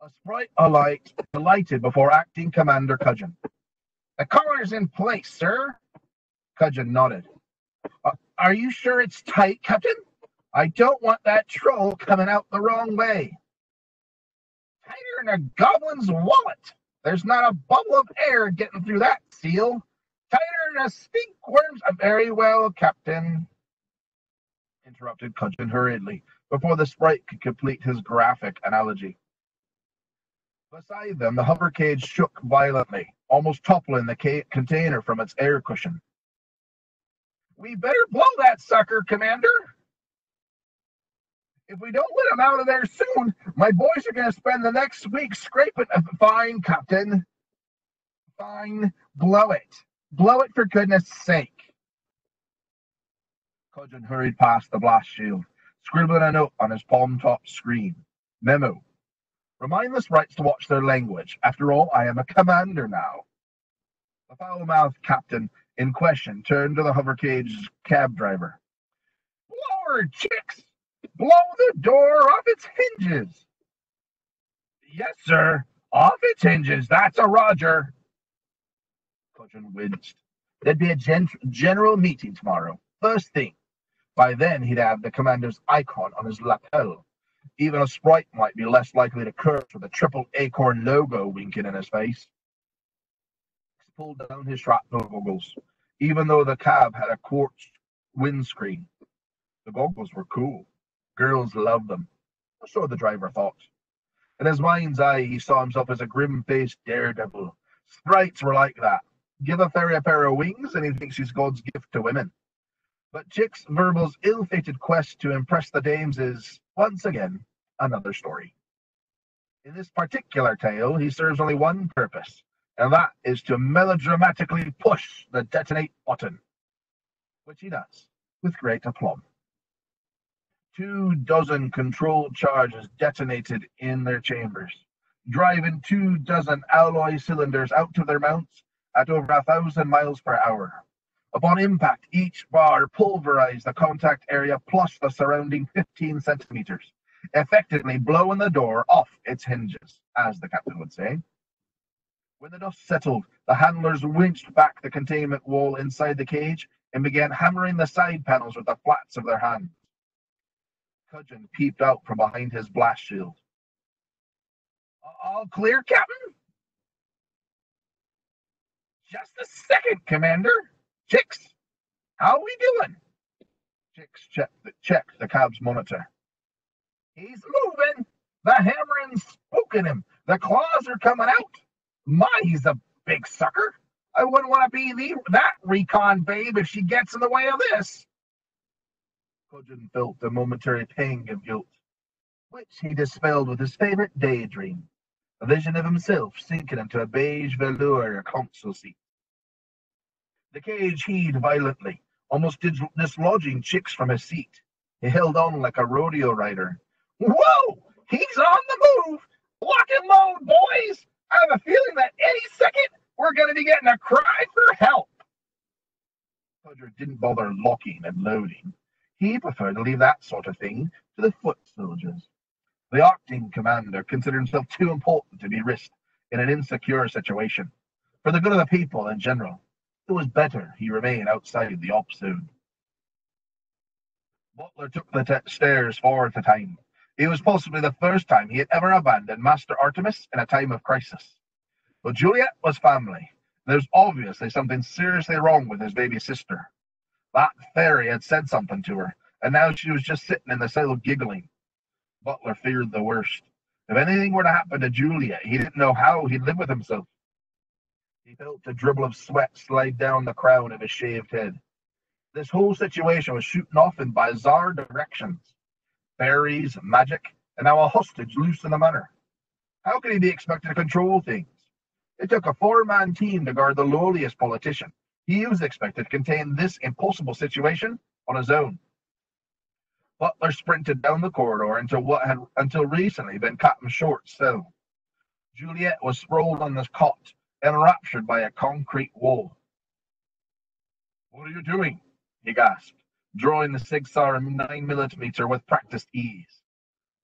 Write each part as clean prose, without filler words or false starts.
A sprite alight alighted before Acting Commander Cudgeon. "The collar's in place, sir." Cudgeon nodded. Are you sure it's tight, Captain? I don't want that troll coming out the wrong way." "Tighter than a goblin's wallet. There's not a bubble of air getting through that seal. Tighter than a stinkworm's—" "Very well, Captain," interrupted Cudgeon hurriedly, before the sprite could complete his graphic analogy. Beside them, the hover cage shook violently, almost toppling the container from its air cushion. "We better blow that sucker, Commander. If we don't let him out of there soon, my boys are going to spend the next week scraping." "Fine, Captain. Fine. Blow it. Blow it for goodness sake." Cudgeon hurried past the blast shield, scribbling a note on his palm-top screen. "Memo. Remind the sprites to watch their language. After all, I am a commander now." The foul-mouthed captain in question turned to the hover cage's cab driver. "Blow her, chicks! Blow the door off its hinges." "Yes, sir. Off its hinges. That's a Roger." Cudgeon winced. There'd be a general meeting tomorrow, first thing. By then, he'd have the commander's icon on his lapel. Even a sprite might be less likely to curse with a triple acorn logo winking in his face. He pulled down his shrapnel goggles, even though the cab had a quartz windscreen. The goggles were cool. Girls loved them. So the driver thought. In his mind's eye, he saw himself as a grim-faced daredevil. Sprites were like that. Give a fairy a pair of wings, and he thinks he's God's gift to women. But Chick's Verbal's ill-fated quest to impress the dames is, once again, another story. In this particular tale, he serves only one purpose, and that is to melodramatically push the detonate button, which he does, with great aplomb. 24 controlled charges detonated in their chambers, driving 24 alloy cylinders out of their mounts at over 1,000 miles per hour. Upon impact, each bar pulverized the contact area plus the surrounding 15 centimeters, effectively blowing the door off its hinges, as the captain would say. When the dust settled, the handlers winched back the containment wall inside the cage and began hammering the side panels with the flats of their hands. Cudgeon peeped out from behind his blast shield. "All clear, Captain?" "Just a second, Commander. Chicks, how are we doing?" Chicks checked the cab's monitor. "He's moving. The hammering's spooking him. The claws are coming out. My, he's a big sucker. I wouldn't want to be that recon babe if she gets in the way of this." Cudgeon felt a momentary pang of guilt, which he dispelled with his favorite daydream, a vision of himself sinking into a beige velour console seat. The cage heaved violently, almost dislodging Chicks from his seat. He held on like a rodeo rider. "Whoa! He's on the move! Lock and load, boys! I have a feeling that any second we're going to be getting a cry for help." Cudgeon didn't bother locking and loading. He preferred to leave that sort of thing to the foot soldiers. The acting commander considered himself too important to be risked in an insecure situation. For the good of the people in general, it was better he remain outside the op zone. Butler took the stairs for the time. It was possibly the first time he had ever abandoned Master Artemis in a time of crisis. But Juliet was family. There's obviously something seriously wrong with his baby sister. That fairy had said something to her, and now she was just sitting in the silo giggling. Butler feared the worst. If anything were to happen to Juliet, he didn't know how he'd live with himself. He felt a dribble of sweat slide down the crown of his shaved head. This whole situation was shooting off in bizarre directions. Fairies, magic, and now a hostage loose in the manor. How could he be expected to control things? It took a four-man team to guard the lowliest politician. He was expected to contain this impossible situation on his own. Butler sprinted down the corridor into what had until recently been Captain Short's cell. Juliet was sprawled on the cot, enraptured by a concrete wall. "What are you doing?" he gasped, drawing the Sig Sauer 9mm with practiced ease.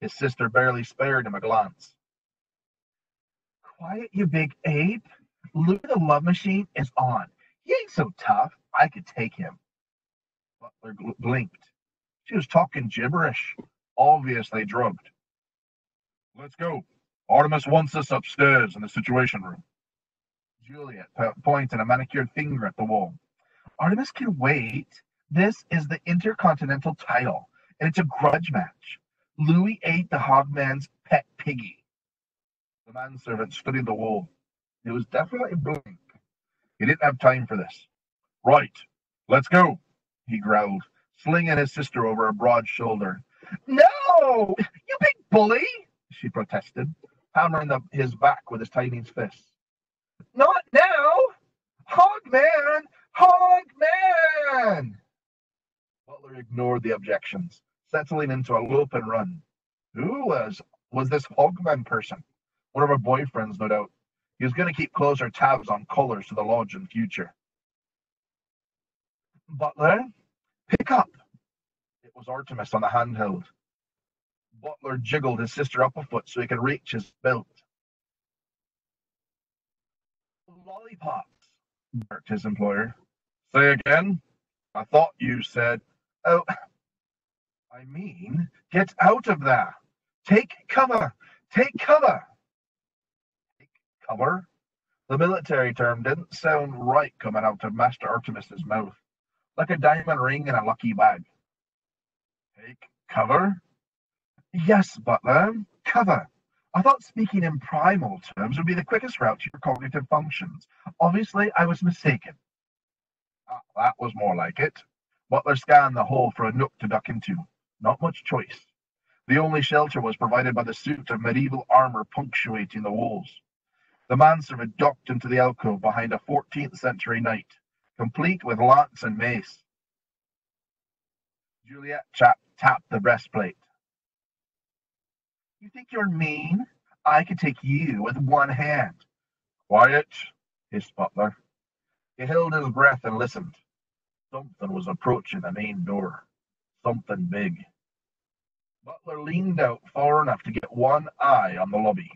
His sister barely spared him a glance. Quiet, you big ape. Louis the Love Machine is on. He ain't so tough. I could take him. Butler blinked. She was talking gibberish, obviously drugged. Let's go. Artemis wants us upstairs in the Situation Room. Juliet pointed a manicured finger at the wall. Artemis can wait. This is the Intercontinental title, and it's a grudge match. Louis ate the Hogman's pet piggy. The manservant studied the wall. It was definitely blank. He didn't have time for this. Right, let's go, he growled, slinging his sister over a broad shoulder. No, you big bully, she protested, hammering his back with his tiny fists. Not now! Hogman! Hogman! Butler ignored the objections, settling into a lope and run. Who was this Hogman person? One of her boyfriends, no doubt. He was going to keep closer tabs on callers to the lodge in future. Butler, pick up. It was Artemis on the handheld. Butler jiggled his sister up a foot so he could reach his belt. Lollipops, barked his employer. Say again? I thought you said. Oh, I mean, get out of there. Take cover. Take cover. Take cover? The military term didn't sound right coming out of Master Artemis's mouth, like a diamond ring in a lucky bag. Take cover? Yes, Butler, cover. I thought speaking in primal terms would be the quickest route to your cognitive functions. Obviously, I was mistaken. Ah, that was more like it. Butler scanned the hole for a nook to duck into. Not much choice. The only shelter was provided by the suit of medieval armor punctuating the walls. The manservant ducked into the alcove behind a 14th century knight, complete with lance and mace. Juliet tapped the breastplate. You think you're mean? I could take you with one hand. Quiet, hissed Butler. He held his breath and listened. Something was approaching the main door. Something big. Butler leaned out far enough to get one eye on the lobby.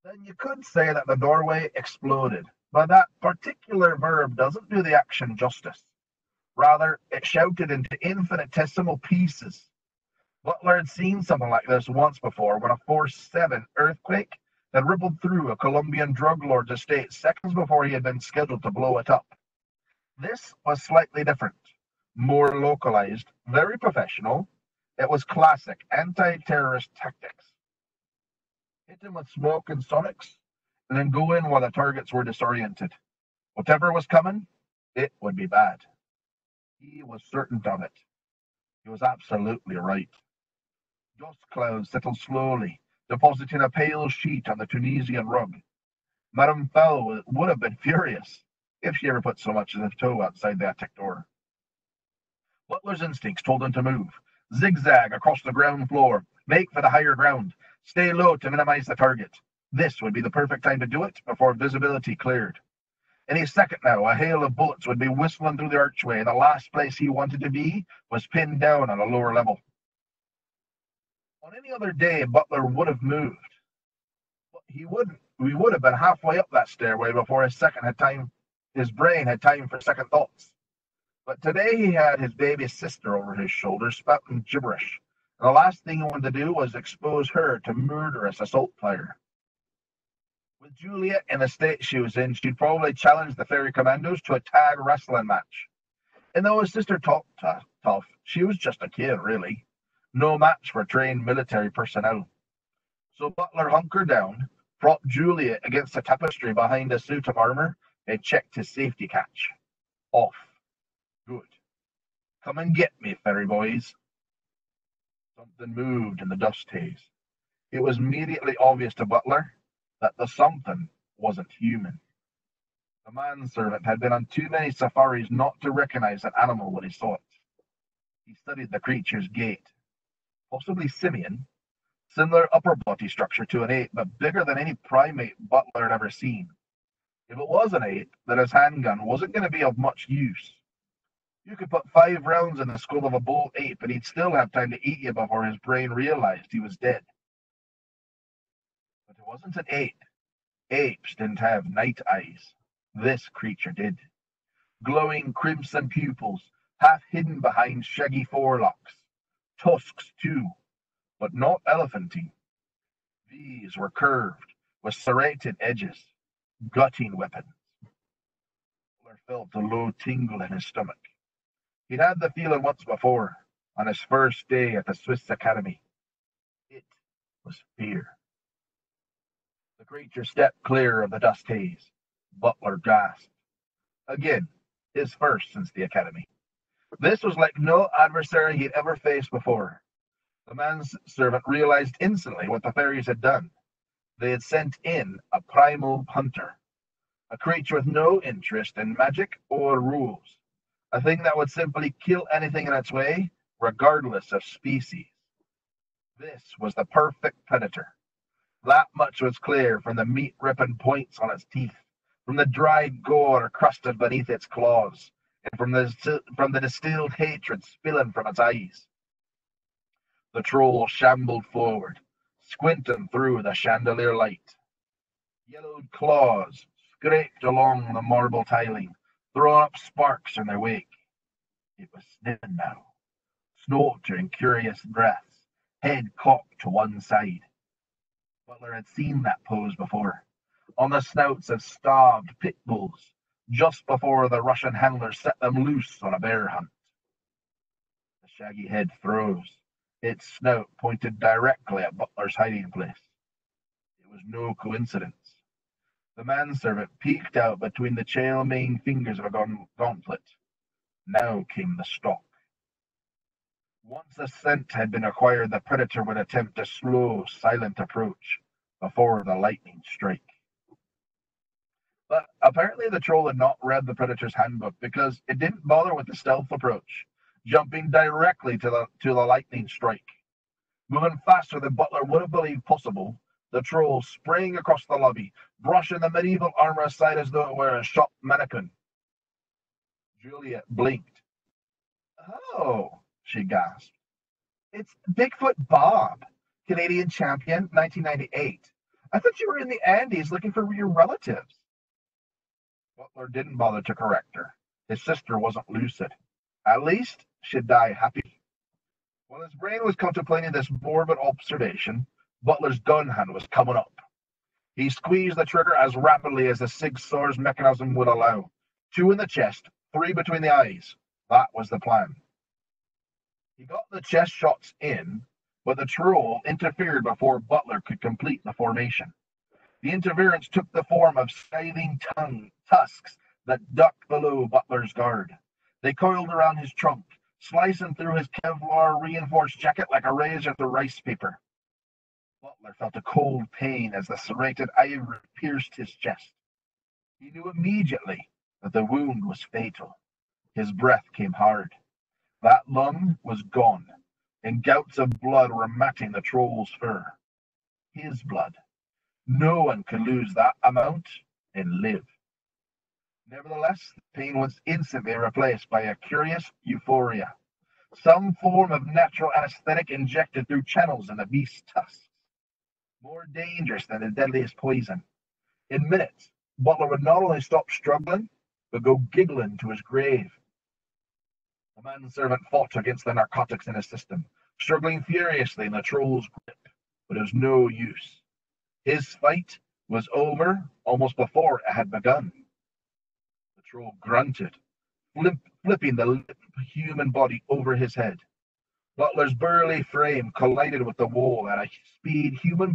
Then you could say that the doorway exploded, but that particular verb doesn't do the action justice. Rather, it shouted into infinitesimal pieces. Butler had seen something like this once before when a Force 7 earthquake had rippled through a Colombian drug lord's estate seconds before he had been scheduled to blow it up. This was slightly different, more localized, very professional. It was classic anti-terrorist tactics. Hit him with smoke and sonics, and then go in while the targets were disoriented. Whatever was coming, it would be bad. He was certain of it. He was absolutely right. Dust clouds settled slowly, depositing a pale sheet on the Tunisian rug. Madame Fowl would have been furious if she ever put so much as a toe outside the attic door. Butler's instincts told him to move. Zigzag across the ground floor. Make for the higher ground. Stay low to minimize the target. This would be the perfect time to do it before visibility cleared. Any second now, a hail of bullets would be whistling through the archway, and the last place he wanted to be was pinned down on a lower level. On any other day, Butler would have moved. But he wouldn't. We would have been halfway up that stairway before his brain had time for second thoughts. But today he had his baby sister over his shoulder, spouting gibberish. And the last thing he wanted to do was expose her to murderous assault fire. With Juliet in the state she was in, she'd probably challenge the Fairy Commandos to a tag wrestling match. And though his sister talked tough, she was just a kid, really. No match for trained military personnel. So Butler hunkered down, propped Juliet against the tapestry behind a suit of armor, and checked his safety catch. Off. Good. Come and get me, fairy boys. Something moved in the dust haze. It was immediately obvious to Butler that the something wasn't human. The manservant had been on too many safaris not to recognize an animal when he saw it. He studied the creature's gait. Possibly simian, similar upper body structure to an ape, but bigger than any primate Butler had ever seen. If it was an ape, then his handgun wasn't going to be of much use. You could put 5 rounds in the skull of a bull ape, and he'd still have time to eat you before his brain realized he was dead. But it wasn't an ape. Apes didn't have night eyes. This creature did. Glowing crimson pupils, half hidden behind shaggy forelocks. Tusks, too, but not elephantine. These were curved, with serrated edges, gutting weapons. Butler felt a low tingle in his stomach. He'd had the feeling once before, on his first day at the Swiss Academy. It was fear. The creature stepped clear of the dust haze. Butler gasped. Again, his first since the Academy. This was like no adversary he'd ever faced before. The manservant realized instantly what the fairies had done. They had sent in a primal hunter, a creature with no interest in magic or rules, a thing that would simply kill anything in its way, regardless of species. This was the perfect predator. That much was clear from the meat-ripping points on its teeth, from the dried gore crusted beneath its claws, and from the distilled hatred spilling from its eyes. The troll shambled forward, squinting through the chandelier light. Yellowed claws scraped along the marble tiling, throwing up sparks in their wake. It was sniffing now, snorting curious breaths, head cocked to one side. Butler had seen that pose before, on the snouts of starved pit bulls, just before the Russian handlers set them loose on a bear hunt. The shaggy head froze, its snout pointed directly at Butler's hiding place. It was no coincidence. The manservant peeked out between the chain-main fingers of a gauntlet. Now came the stalk. Once the scent had been acquired, the predator would attempt a slow, silent approach before the lightning strike. But apparently the troll had not read the predator's handbook because it didn't bother with the stealth approach, jumping directly to the lightning strike. Moving faster than Butler would have believed possible, the troll sprang across the lobby, brushing the medieval armor aside as though it were a shop mannequin. Juliet blinked. "Oh," she gasped. "It's Bigfoot Bob, Canadian champion, 1998. I thought you were in the Andes looking for your relatives." Butler didn't bother to correct her. His sister wasn't lucid. At least she'd die happy. While his brain was contemplating this morbid observation, Butler's gun hand was coming up. He squeezed the trigger as rapidly as the Sig Sauer's mechanism would allow. 2 in the chest, 3 between the eyes. That was the plan. He got the chest shots in, but the troll interfered before Butler could complete the formation. The interference took the form of scything tusks that ducked below Butler's guard. They coiled around his trunk, slicing through his Kevlar-reinforced jacket like a razor through rice paper. Butler felt a cold pain as the serrated ivory pierced his chest. He knew immediately that the wound was fatal. His breath came hard. That lung was gone, and gouts of blood were matting the troll's fur. His blood. No one could lose that amount and live. Nevertheless, the pain was instantly replaced by a curious euphoria, some form of natural anesthetic injected through channels in the beast's tusks, more dangerous than the deadliest poison. In minutes, Butler would not only stop struggling, but go giggling to his grave. The manservant fought against the narcotics in his system, struggling furiously in the troll's grip, but it was no use. His fight was over almost before it had begun. The troll grunted, flipping the limp human body over his head. Butler's burly frame collided with the wall at a speed human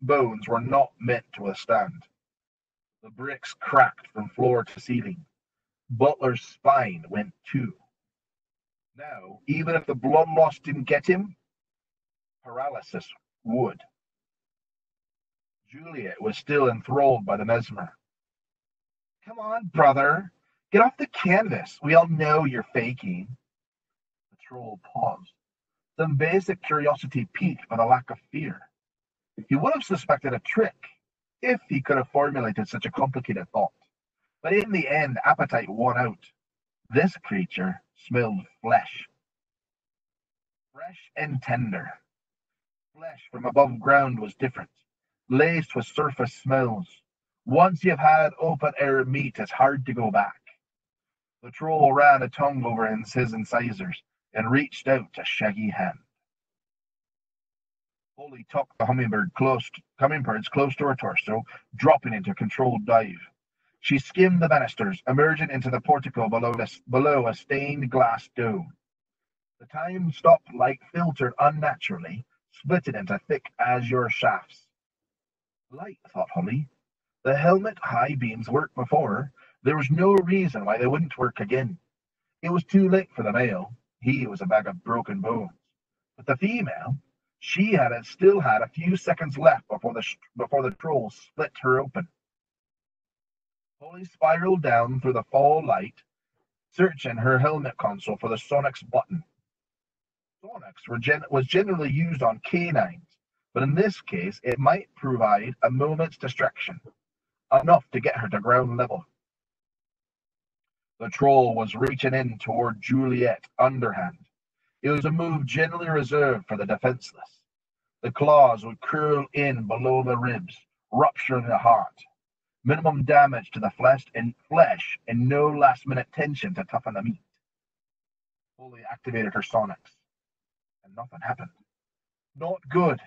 bones were not meant to withstand. The bricks cracked from floor to ceiling. Butler's spine went too. Now, even if the blood loss didn't get him, paralysis would. Juliet was still enthralled by the mesmer. "Come on, brother. Get off the canvas. We all know you're faking." The troll paused. Some basic curiosity piqued by the lack of fear. He would have suspected a trick if he could have formulated such a complicated thought. But in the end, appetite won out. This creature smelled flesh. Fresh and tender. Flesh from above ground was different, laced with surface smells. Once you've had open air meat, it's hard to go back. The troll ran a tongue over his incisors and reached out a shaggy hand. Holly tucked the hummingbirds close to her torso, dropping into a controlled dive. She skimmed the banisters, emerging into the portico below a stained glass dome. The time-stop light filtered unnaturally, splitting into thick azure shafts. Light, thought Holly. The helmet high beams worked before. There was no reason why they wouldn't work again. It was too late for the male. He was a bag of broken bones. But the female, still had a few seconds left before the troll split her open. Holly spiraled down through the fall light, searching her helmet console for the Sonic's button. Sonics was generally used on canines, but in this case it might provide a moment's distraction, enough to get her to ground level. The troll was reaching in toward Juliet underhand. It was a move generally reserved for the defenseless. The claws would curl in below the ribs, rupturing the heart. Minimum damage to the flesh and no last-minute tension to toughen the meat. Foley activated her sonics, and nothing happened. Not good.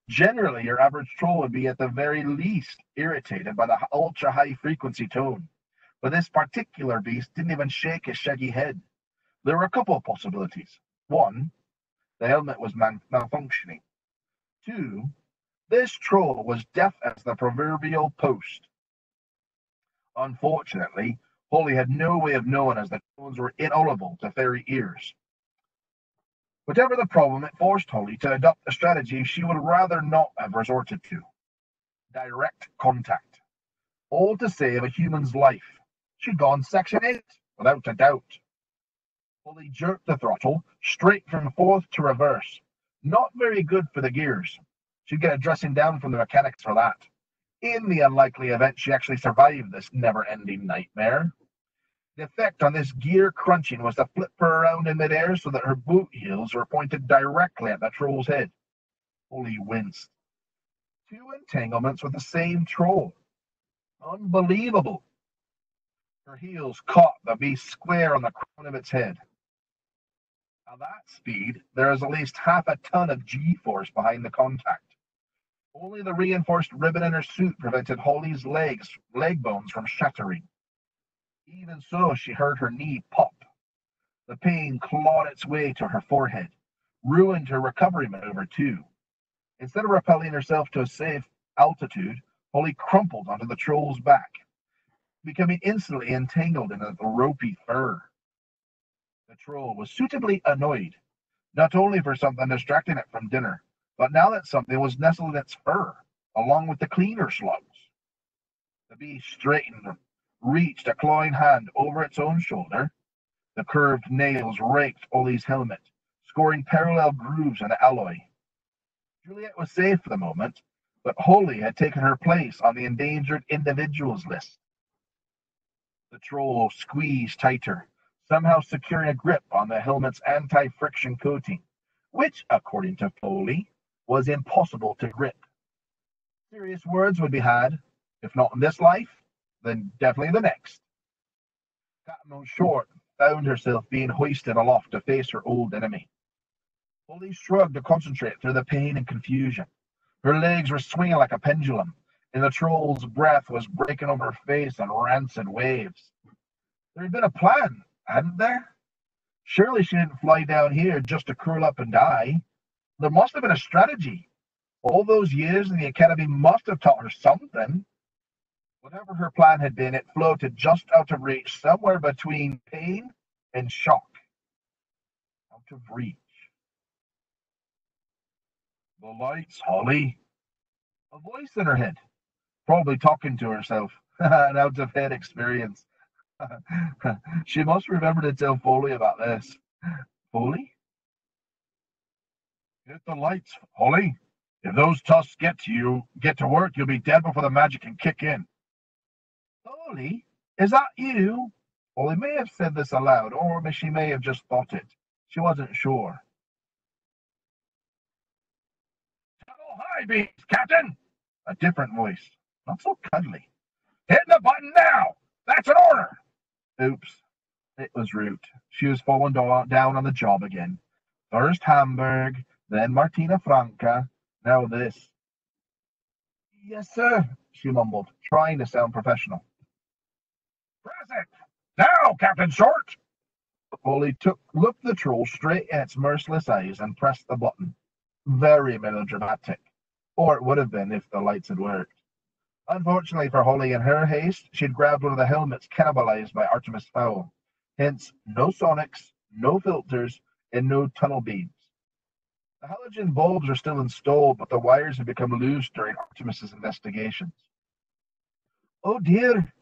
Generally, your average troll would be at the very least irritated by the ultra-high frequency tone, but this particular beast didn't even shake his shaggy head. There were a couple of possibilities. One, the helmet was malfunctioning. Two, this troll was deaf as the proverbial post. Unfortunately, Holly had no way of knowing as the tones were inaudible to fairy ears. Whatever the problem, it forced Holly to adopt a strategy she would rather not have resorted to. Direct contact. All to save a human's life. She'd gone Section 8, without a doubt. Holly jerked the throttle, straight from fourth to reverse. Not very good for the gears. She'd get a dressing down from the mechanics for that. In the unlikely event she actually survived this never-ending nightmare. The effect on this gear crunching was to flip her around in midair so that her boot heels were pointed directly at the troll's head. Holly winced. 2 entanglements with the same troll. Unbelievable. Her heels caught the beast square on the crown of its head. At that speed, there is at least half a ton of G-force behind the contact. Only the reinforced ribbon in her suit prevented Holly's leg bones from shattering. Even so, she heard her knee pop. The pain clawed its way to her forehead, ruined her recovery maneuver too. Instead of rappelling herself to a safe altitude, Holly crumpled onto the troll's back, becoming instantly entangled in the ropey fur. The troll was suitably annoyed, not only for something distracting it from dinner, but now that something was nestled in its fur, along with the cleaner slugs. The beast straightened, reached a clawing hand over its own shoulder. The curved nails raked Ollie's helmet, scoring parallel grooves in the alloy. Juliet was safe for the moment, but Holly had taken her place on the endangered individuals list. The troll squeezed tighter, somehow securing a grip on the helmet's anti-friction coating, which, according to Foley, was impossible to grip. Serious words would be had, if not in this life, then definitely the next. Catmull Short found herself being hoisted aloft to face her old enemy. Holly shrugged to concentrate through the pain and confusion. Her legs were swinging like a pendulum, and the troll's breath was breaking over her face in rancid waves. There had been a plan, hadn't there? Surely she didn't fly down here just to curl up and die. There must have been a strategy. All those years in the academy must have taught her something. Whatever her plan had been, it floated just out of reach, somewhere between pain and shock. Out of reach. The lights, Holly. A voice in her head, probably talking to herself. An out-of-head experience. She must remember to tell Foley about this. Foley? Hit the lights, Holly. If those tusks get to work, you'll be dead before the magic can kick in. Foley? Is that you? Holly may have said this aloud, or she may have just thought it. She wasn't sure. Oh, hi, beast, Captain! A different voice, not so cuddly. Hit the button now! That's an order! Oops. It was Root. She was falling down on the job again. First Hamburg, then Martina Franca, now this. Yes, sir, she mumbled, trying to sound professional. Press it! Now, Captain Short! Foley looked the troll straight in its merciless eyes and pressed the button. Very melodramatic. Or it would have been if the lights had worked. Unfortunately for Holly, in her haste, she'd grabbed one of the helmets cannibalized by Artemis Fowl. Hence, no sonics, no filters, and no tunnel beams. The halogen bulbs are still installed, but the wires had become loose during Artemis's investigations. Oh dear,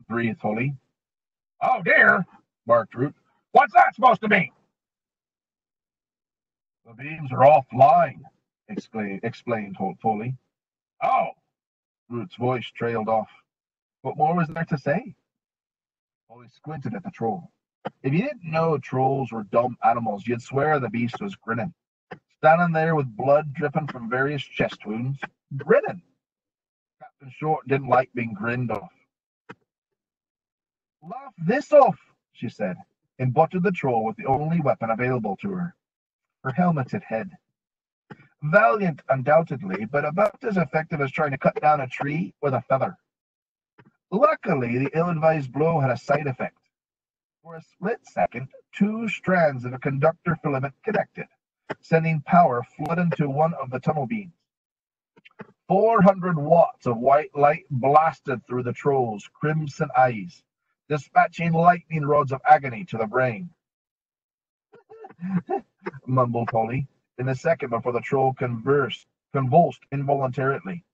breathed Holly. Oh dear, barked Root. What's that supposed to mean? The beams are offline, explained Foley. Oh, Root's voice trailed off. What more was there to say? Foley squinted at the troll. If you didn't know trolls were dumb animals, you'd swear the beast was grinning. Standing there with blood dripping from various chest wounds, grinning. Captain Short didn't like being grinned off. Laugh this off, she said, and butted the troll with the only weapon available to her, her helmeted head. Valiant, undoubtedly, but about as effective as trying to cut down a tree with a feather. Luckily, the ill-advised blow had a side effect. For a split second, two strands of a conductor filament connected, sending power flooding to one of the tunnel beams. 400 watts of white light blasted through the troll's crimson eyes, dispatching lightning rods of agony to the brain. Mumbled Holly, in a second before the troll convulsed involuntarily.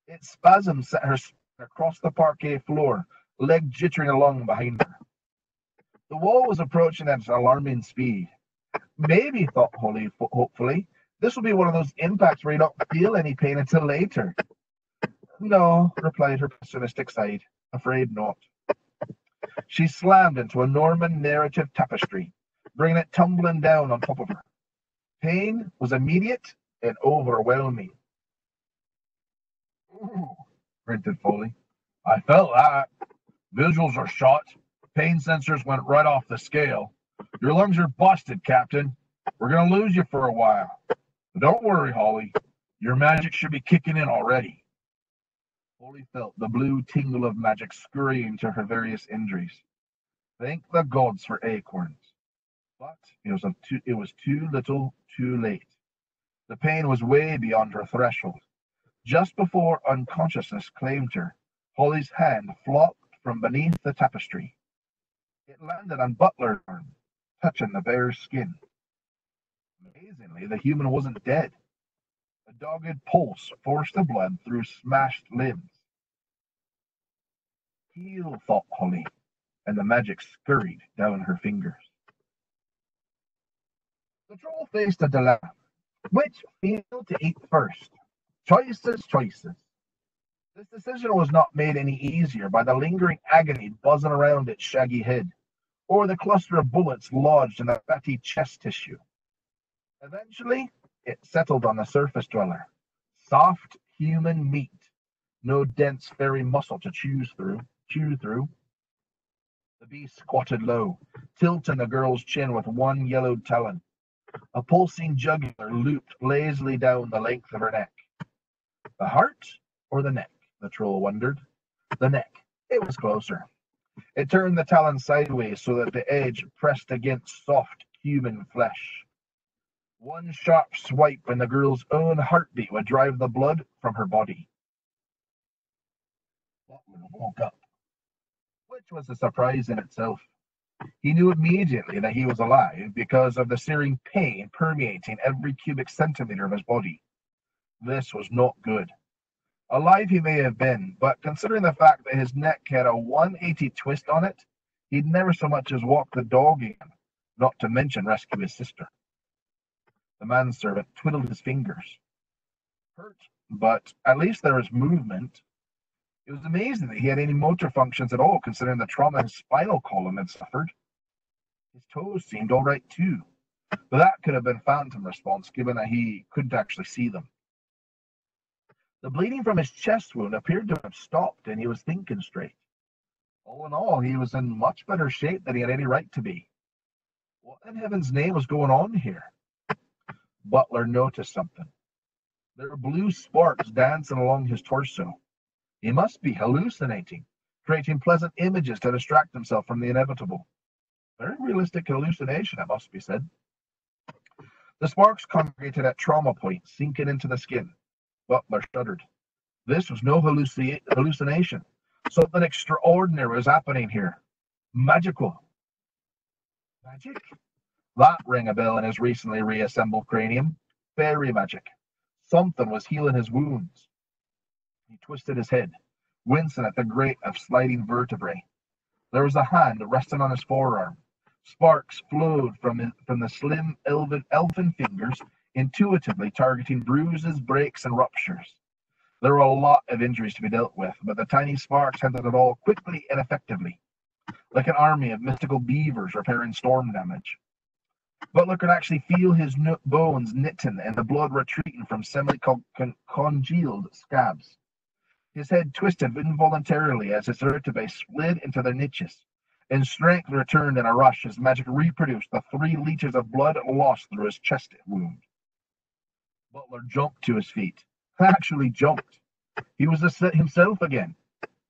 Its spasm set her across the parquet floor, leg jittering along behind her. The wall was approaching at an alarming speed. Maybe, thought Holly hopefully, this will be one of those impacts where you don't feel any pain until later. No, replied her pessimistic side. Afraid not. She slammed into a Norman narrative tapestry, bringing it tumbling down on top of her. Pain was immediate and overwhelming. Ooh, grunted Foley. I felt that. Visuals are shot. Pain sensors went right off the scale. Your lungs are busted, Captain. We're going to lose you for a while. But don't worry, Holly. Your magic should be kicking in already. Holly felt the blue tingle of magic scurrying to her various injuries. Thank the gods for acorns. But it was too little, too late. The pain was way beyond her threshold. Just before unconsciousness claimed her, Holly's hand flopped from beneath the tapestry. It landed on Butler's arm, touching the bear's skin. Amazingly, the human wasn't dead. A dogged pulse forced the blood through smashed limbs. Heal, thought Holly, and the magic scurried down her fingers. The troll faced a dilemma. Which field to eat first? Choices, choices. This decision was not made any easier by the lingering agony buzzing around its shaggy head, or the cluster of bullets lodged in the fatty chest tissue. Eventually, it settled on the surface dweller. Soft human meat, no dense fairy muscle to chew through. The beast squatted low, tilting the girl's chin with one yellowed talon. A pulsing jugular looped lazily down the length of her neck. The heart or the neck? The troll wondered. The neck. It was closer. It turned the talon sideways so that the edge pressed against soft human flesh. One sharp swipe and the girl's own heartbeat would drive the blood from her body. Butler woke up, which was a surprise in itself. He knew immediately that he was alive because of the searing pain permeating every cubic centimeter of his body. This was not good. Alive he may have been, but considering the fact that his neck had a 180 twist on it, he'd never so much as walk the dog again, not to mention rescue his sister. The manservant twiddled his fingers. Hurt, but at least there was movement. It was amazing that he had any motor functions at all, considering the trauma his spinal column had suffered. His toes seemed all right too, but that could have been phantom response, given that he couldn't actually see them. The bleeding from his chest wound appeared to have stopped, and he was thinking straight. All in all, he was in much better shape than he had any right to be. What in heaven's name was going on here? Butler noticed something. There were blue sparks dancing along his torso. He must be hallucinating, creating pleasant images to distract himself from the inevitable. Very realistic hallucination, it must be said. The sparks congregated at trauma points, sinking into the skin. Butler shuddered. This was no hallucination. Something extraordinary was happening here. Magical. Magic? That rang a bell in his recently reassembled cranium. Fairy magic. Something was healing his wounds. He twisted his head, wincing at the grate of sliding vertebrae. There was a hand resting on his forearm. Sparks flowed from the slim elfin fingers, intuitively targeting bruises, breaks, and ruptures. There were a lot of injuries to be dealt with, but the tiny sparks handled it all quickly and effectively, like an army of mystical beavers repairing storm damage. Butler could actually feel his bones knitting and the blood retreating from semi-congealed scabs. His head twisted involuntarily as his vertebrae slid into their niches, and strength returned in a rush as magic reproduced the 3 liters of blood lost through his chest wound. Butler jumped to his feet. Actually jumped. He was himself again.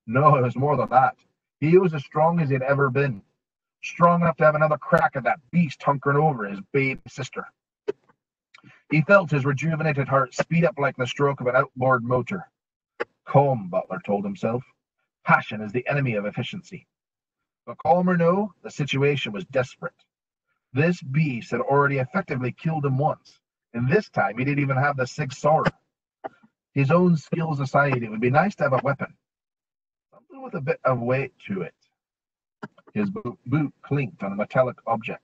No, it was more than that. He was as strong as he'd ever been. Strong enough to have another crack at that beast hunkering over his baby sister. He felt his rejuvenated heart speed up like the stroke of an outboard motor. Calm, Butler told himself. Passion is the enemy of efficiency. But calm or no, the situation was desperate. This beast had already effectively killed him once, and this time he didn't even have the Sig Sauer. His own skills aside, it would be nice to have a weapon. Something with a bit of weight to it. His boot clinked on a metallic object.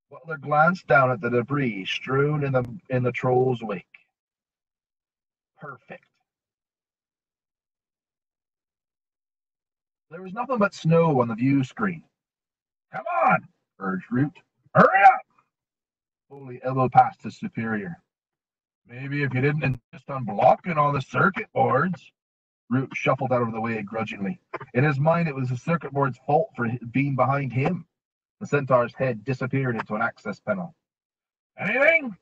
Butler glanced down at the debris strewn in the troll's wake. Perfect. There was nothing but snow on the view screen. Come on, urged Root. Hurry up! Foley elbowed past his superior. Maybe if you didn't insist on blocking all the circuit boards. Root shuffled out of the way grudgingly. In his mind, it was the circuit board's fault for being behind him. The centaur's head disappeared into an access panel. Anything?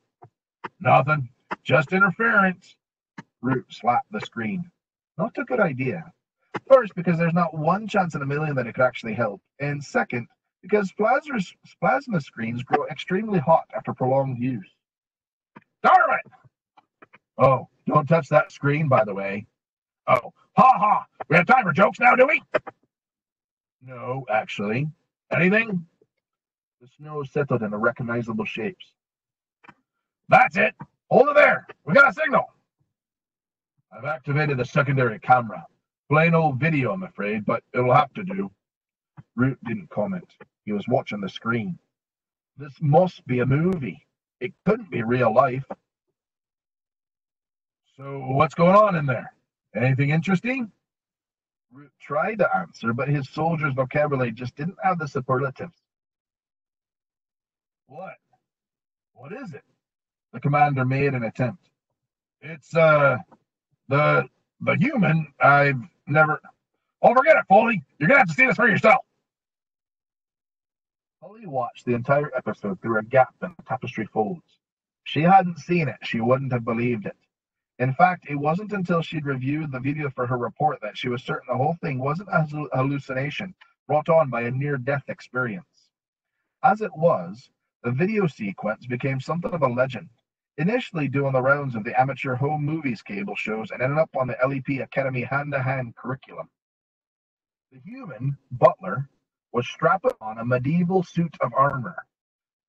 Nothing. Just interference. Root slapped the screen. Not a good idea. First, because there's not one chance in a million that it could actually help. And second, because plasma screens grow extremely hot after prolonged use. Darn it! Oh, don't touch that screen, by the way. Oh, ha ha! We have time for jokes now, do we? No, actually. Anything? The snow settled into recognizable shapes. That's it! Hold it there! We got a signal! I've activated the secondary camera. Plain old video, I'm afraid, but it'll have to do. Root didn't comment. He was watching the screen. This must be a movie. It couldn't be real life. So what's going on in there? Anything interesting? Root tried to answer, but his soldier's vocabulary just didn't have the superlatives. What? What is it? The commander made an attempt. It's, the human I've never... Oh, forget it, Foley. You're going to have to see this for yourself. Foley watched the entire episode through a gap in the tapestry folds. She hadn't seen it. She wouldn't have believed it. In fact, it wasn't until she'd reviewed the video for her report that she was certain the whole thing wasn't a hallucination brought on by a near-death experience. As it was, the video sequence became something of a legend, initially doing the rounds of the amateur home movies cable shows and ended up on the LEP Academy hand-to-hand curriculum. The human, Butler, was strapping on a medieval suit of armor.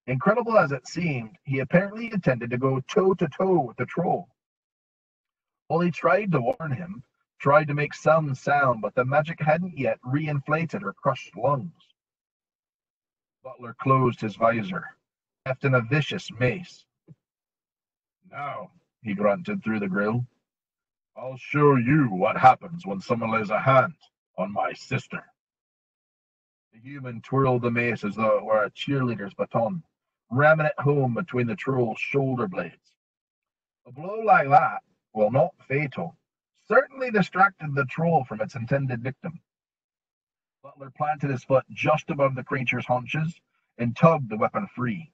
Incredible as it seemed, he apparently intended to go toe-to-toe with the troll. Foley tried to warn him, tried to make some sound, but the magic hadn't yet reinflated her crushed lungs. Butler closed his visor, hefting a vicious mace. Now, he grunted through the grill, I'll show you what happens when someone lays a hand on my sister. The human twirled the mace as though it were a cheerleader's baton, ramming it home between the troll's shoulder blades. A blow like that well, not fatal, certainly distracted the troll from its intended victim. Butler planted his foot just above the creature's haunches and tugged the weapon free.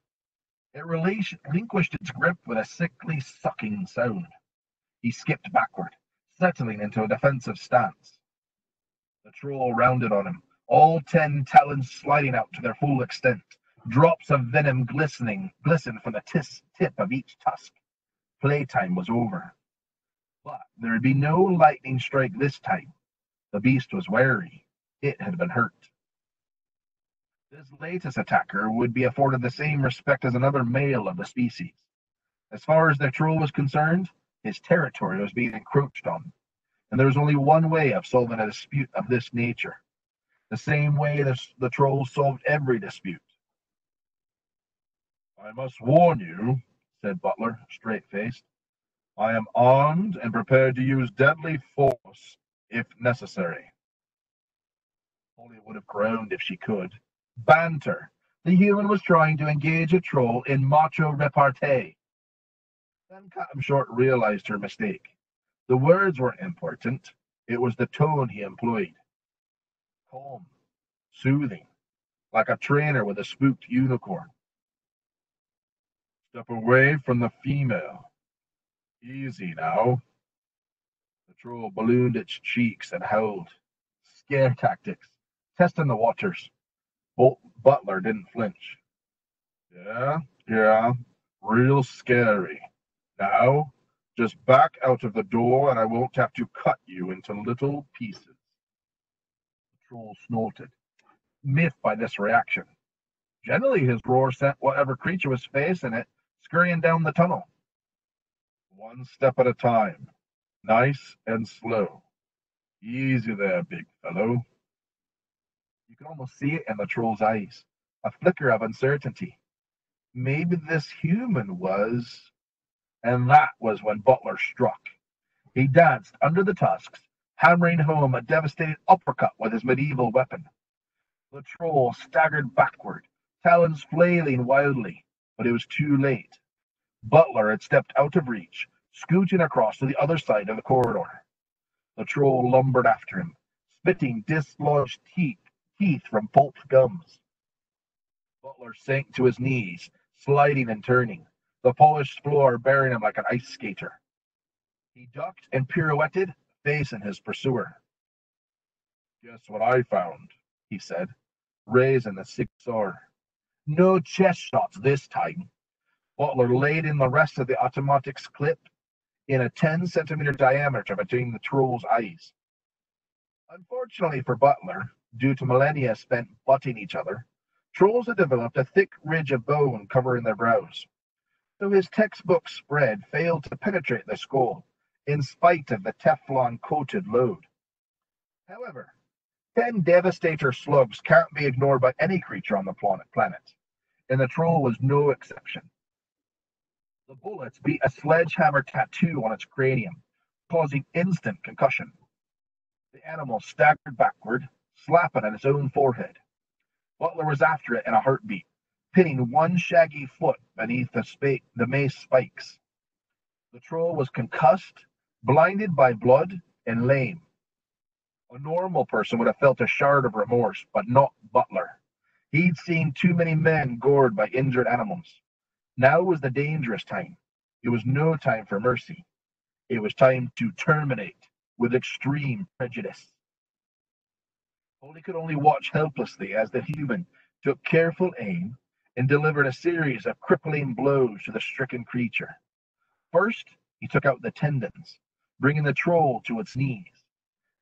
It relinquished its grip with a sickly sucking sound. He skipped backward, settling into a defensive stance. The troll rounded on him, all 10 talons sliding out to their full extent. Drops of venom glistened from the tip of each tusk. Playtime was over. But there would be no lightning strike this time. The beast was wary. It had been hurt. This latest attacker would be afforded the same respect as another male of the species. As far as the troll was concerned, his territory was being encroached on, and there was only one way of solving a dispute of this nature, the same way the trolls solved every dispute. I must warn you, said Butler, straight-faced. I am armed and prepared to use deadly force if necessary. Polly would have groaned if she could. Banter. The human was trying to engage a troll in macho repartee. Then Captain Short realized her mistake. The words weren't important. It was the tone he employed. Calm, soothing, like a trainer with a spooked unicorn. Step away from the female. Easy now. The troll ballooned its cheeks and howled. Scare tactics. Testing the waters. Butler didn't flinch. Yeah. Real scary. Now, just back out of the door and I won't have to cut you into little pieces. The troll snorted, miffed by this reaction. Generally, his roar sent whatever creature was facing it scurrying down the tunnel. One step at a time. Nice and slow. Easy there, big fellow. You could almost see it in the troll's eyes, a flicker of uncertainty. Maybe this human was... And that was when Butler struck. He danced under the tusks, hammering home a devastating uppercut with his medieval weapon. The troll staggered backward, talons flailing wildly, but it was too late. Butler had stepped out of reach, scooting across to the other side of the corridor. The troll lumbered after him, spitting dislodged teeth from pulped gums. Butler sank to his knees, sliding and turning, the polished floor bearing him like an ice skater. He ducked and pirouetted, facing his pursuer. Guess what I found, he said, raising the 6-SAR. No chest shots this time. Butler laid in the rest of the automatic's clip in a 10-centimeter diameter between the troll's eyes. Unfortunately for Butler, due to millennia spent butting each other, trolls had developed a thick ridge of bone covering their brows, so his textbook spread failed to penetrate the skull, in spite of the Teflon-coated load. However, 10 Devastator slugs can't be ignored by any creature on the planet, and the troll was no exception. The bullets beat a sledgehammer tattoo on its cranium, causing instant concussion. The animal staggered backward, slapping at its own forehead. Butler was after it in a heartbeat, pinning one shaggy foot beneath the mace spikes. The troll was concussed, blinded by blood, and lame. A normal person would have felt a shard of remorse, but not Butler. He'd seen too many men gored by injured animals. Now was the dangerous time. It was no time for mercy. It was time to terminate with extreme prejudice. Polly could only watch helplessly as the human took careful aim and delivered a series of crippling blows to the stricken creature. First, he took out the tendons, bringing the troll to its knees.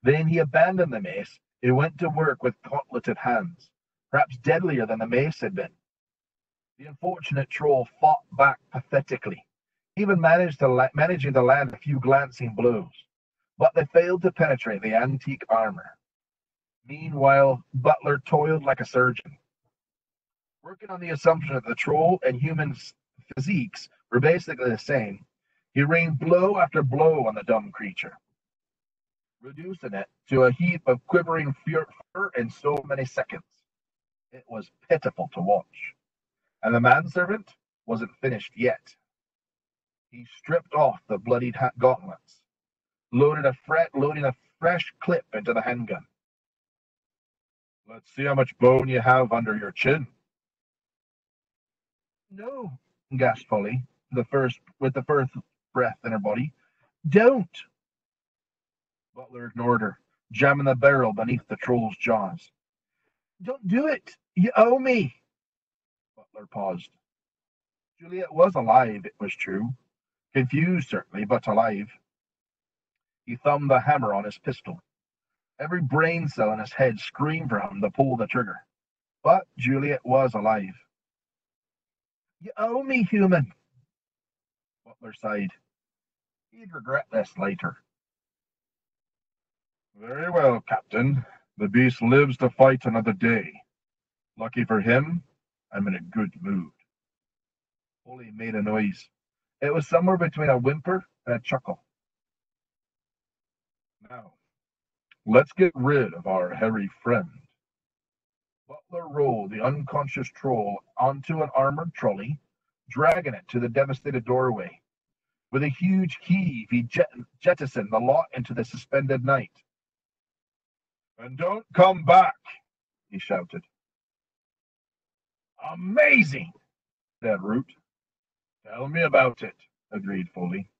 Then he abandoned the mace and went to work with gauntleted hands, perhaps deadlier than the mace had been. The unfortunate troll fought back pathetically, even managing to land a few glancing blows, but they failed to penetrate the antique armor. Meanwhile, Butler toiled like a surgeon. Working on the assumption that the troll and human physiques were basically the same, he rained blow after blow on the dumb creature, reducing it to a heap of quivering fur in so many seconds. It was pitiful to watch. And the manservant wasn't finished yet. He stripped off the bloodied gauntlets, loading a fresh clip into the handgun. Let's see how much bone you have under your chin. No, gasped Polly, with the first breath in her body. Don't! Butler ignored her, jamming the barrel beneath the troll's jaws. Don't do it! You owe me! Butler paused. Juliet was alive, it was true. Confused, certainly, but alive. He thumbed the hammer on his pistol. Every brain cell in his head screamed for him to pull the trigger. But Juliet was alive. You owe me, human! Butler sighed. He'd regret this later. Very well, Captain. The beast lives to fight another day. Lucky for him, I'm in a good mood. Polly made a noise. It was somewhere between a whimper and a chuckle. Now, let's get rid of our hairy friend. Butler rolled the unconscious troll onto an armored trolley, dragging it to the devastated doorway. With a huge heave, he jettisoned the lot into the suspended night. And don't come back, he shouted. Amazing, said Root. Tell me about it, agreed Foley.